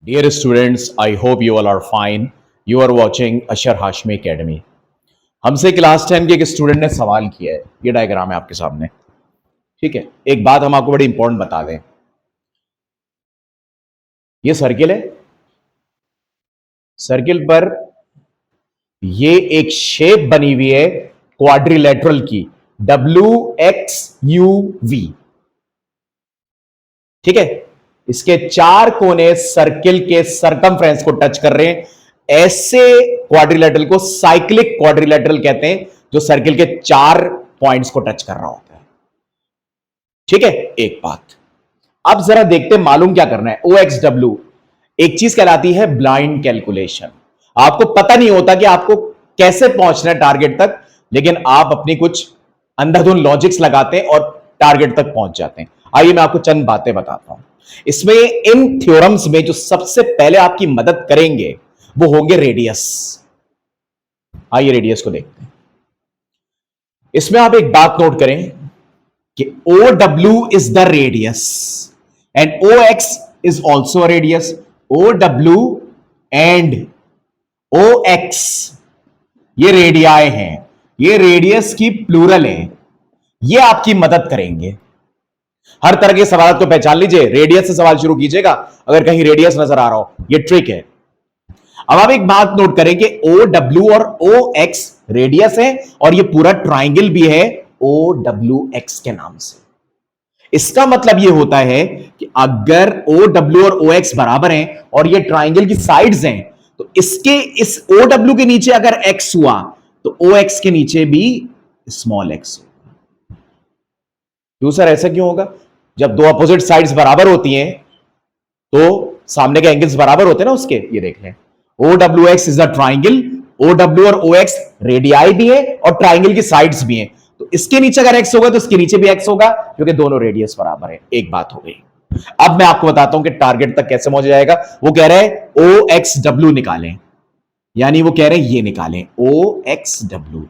Dear students, I hope you all are fine. You are watching Ashar Hashmi Academy. हमसे class 10 के एक student ने सवाल किया है। ये डायग्राम है आपके सामने, ठीक है। एक बात हम आपको बड़ी इंपॉर्टेंट बता दें, ये सर्किल है, सर्किल पर ये एक शेप बनी हुई है क्वाड्रिलेटरल की, WXUV, ठीक है। इसके चार कोने सर्किल के सरकमफ्रेंस को टच कर रहे हैं। ऐसे क्वाड्रिलेटरल को साइक्लिक क्वाड्रिलेटरल कहते हैं, जो सर्किल के चार पॉइंट्स को टच कर रहा होता है, ठीक है। एक बात, अब जरा देखते हैं मालूम क्या करना है। OXW एक चीज कहलाती है ब्लाइंड कैलकुलेशन। आपको पता नहीं होता कि आपको कैसे पहुंचना है टारगेट तक, लेकिन आप अपनी कुछ अंधाधुंध लॉजिक्स लगाते हैं और टारगेट तक पहुंच जाते हैं। आइए मैं आपको चंद बातें बताता हूं। इसमें इन थ्योरम्स में जो सबसे पहले आपकी मदद करेंगे वो होंगे रेडियस। आइए रेडियस को देखते हैं। इसमें आप एक बात नोट करें कि OW is the radius and OX is also radius. OW and OX ये रेडियाएं हैं, ये रेडियस की प्लूरल है, ये आपकी मदद करेंगे। हर तरह के सवाल को पहचान लीजिए, रेडियस से सवाल शुरू कीजिएगा अगर कहीं रेडियस नजर आ रहा हो, ये ट्रिक है। अब आप एक बात नोट करें कि OW और OX रेडियस है और ये पूरा ट्राइंगल भी है OWX के नाम से। इसका मतलब ये होता है कि अगर OW और OX बराबर हैं और ये ट्राइंगल की साइड्स हैं, तो इसके इस OW के नीचे अगर X हुआ तो OX के नीचे भी स्मॉल x होगा। क्यों सर, ऐसा क्यों होगा? जब दो अपोजिट साइड्स बराबर होती हैं तो सामने के एंगल्स बराबर होते हैं ना उसके। ये देख लें, OWX is a triangle, OW और OX रेडियाई भी है और ट्राइंगल की साइड्स भी हैं, तो इसके नीचे अगर x होगा तो इसके नीचे भी x होगा, क्योंकि दोनों रेडियस बराबर है। एक बात हो गई। अब मैं आपको बताता हूं कि टारगेट तक कैसे पहुंचा जाएगा। वो कह रहे हैं OXW निकालें, यानी वो कह रहे हैं ये निकालें OXW।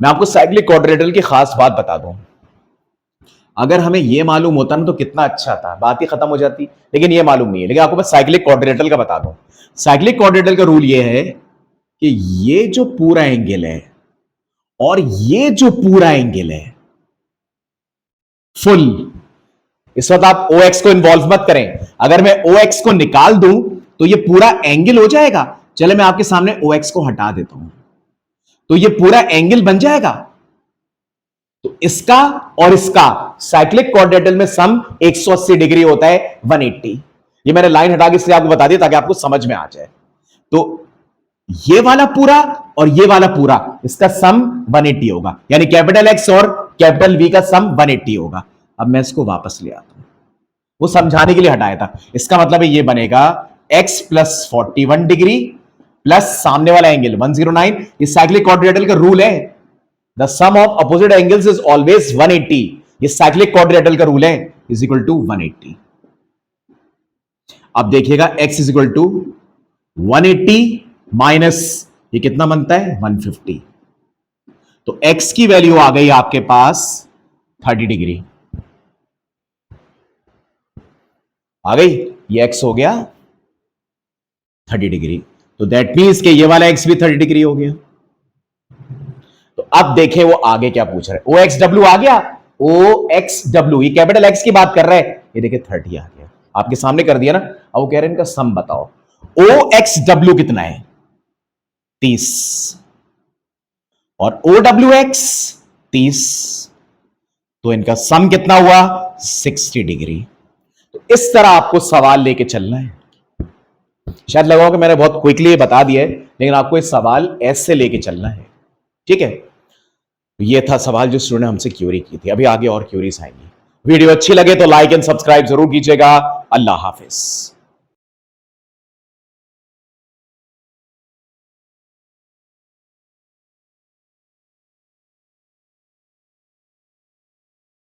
मैं आपको साइक्लिक क्वाड्रिलेटरल की खास बात बता दूं, अगर हमें यह मालूम होता ना तो कितना अच्छा था, बात ही खत्म हो जाती, लेकिन यह मालूम नहीं है। लेकिन आपको मैं साइक्लिक क्वाड्रिलेटरल का बता दूं। साइक्लिक क्वाड्रिलेटरल का रूल यह है कि ये जो पूरा एंगल है और ये जो पूरा एंगल है फुल, इस वक्त आप OX को इन्वॉल्व मत करें। अगर मैं OX को निकाल दूं तो ये पूरा एंगल हो जाएगा। चले मैं आपके सामने OX को हटा देता हूं तो ये पूरा एंगल बन जाएगा। तो इसका और इसका साइक्लिक क्वाड्रिलेटरल में सम 180 डिग्री होता है, 180। ये मैंने लाइन हटा के इसलिए आपको बता दिया ताकि आपको समझ में आ जाए। तो ये वाला पूरा और ये वाला पूरा, इसका सम 180 होगा, यानी कैपिटल X और कैपिटल V का सम 180 होगा। अब मैं इसको वापस ले आता हूं, वो समझाने के लिए हटाया था। इसका मतलब है ये बनेगा X प्लस 41 डिग्री प्लस सामने वाला एंगल 109। ये साइक्लिक क्वाड्रिलेटरल का रूल है, the sum of opposite angles is always 180। ये साइक्लिक क्वाड्रिलेटरल का रूल है, इज इक्वल टू 180। अब देखिएगा x is equal to 180 minus ये कितना बनता है 150, तो x की वैल्यू आ गई आपके पास 30 डिग्री आ गई। ये x हो गया 30 डिग्री, तो दैट मीन्स कि ये वाला x भी 30 डिग्री हो गया। तो अब देखें वो आगे क्या पूछ रहे हैं। OXW आ गया, OXW ये कैपिटल X की बात कर रहे हैं, ये देखिए 30 आ गया, आपके सामने कर दिया ना। अब वो कह रहे हैं इनका सम बताओ। OXW कितना है 30 और OWX 30, तो इनका सम कितना हुआ 60 डिग्री। तो इस तरह आपको सवाल लेके चलना है। शायद लगा कि मैंने बहुत क्विकली ये बता दिया है, लेकिन आपको इस सवाल ऐसे लेके चलना है, ठीक है। ये था सवाल जो स्टूडेंट ने हमसे क्यूरी की थी। अभी आगे और क्यूरीज आएंगी। वीडियो अच्छी लगे तो लाइक एंड सब्सक्राइब जरूर कीजिएगा। अल्लाह हाफिज।